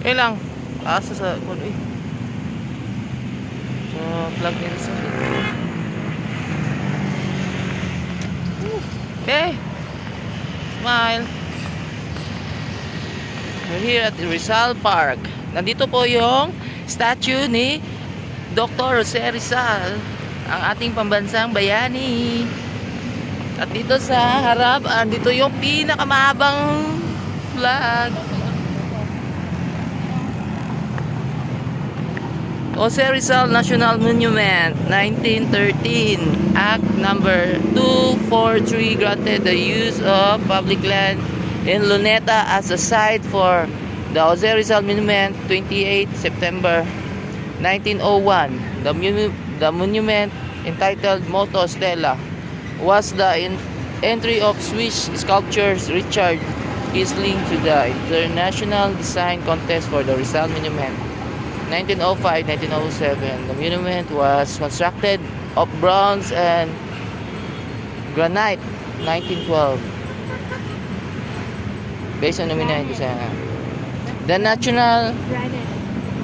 Eh lang. Asa sa kung eh. So, flag nila sa okay. Smile. We're here at Rizal Park. Nandito po yung statue ni Dr. Jose Rizal, ang ating pambansang bayani. At dito sa harap, andito yung pinakamahabang flag. Jose Rizal National Monument, 1913. Act number 243 granted the use of public land in Luneta as a site for the Jose Rizal Monument, 28 September 1901. The monument, entitled Moto Stella, was the entry of Swiss sculptor Richard Isling to the International Design Contest for the Rizal Monument, 1905-1907. The monument was constructed of bronze and granite, 1912. Based on the design. The National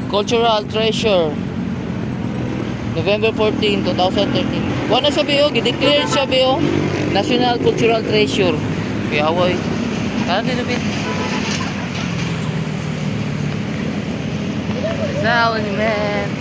Cultural Treasure, November 14, 2013. Kung ano sabi o, i-declare sabi o, National Cultural Treasure. Kaya awoy. Ano din nabi? Rizal Monument.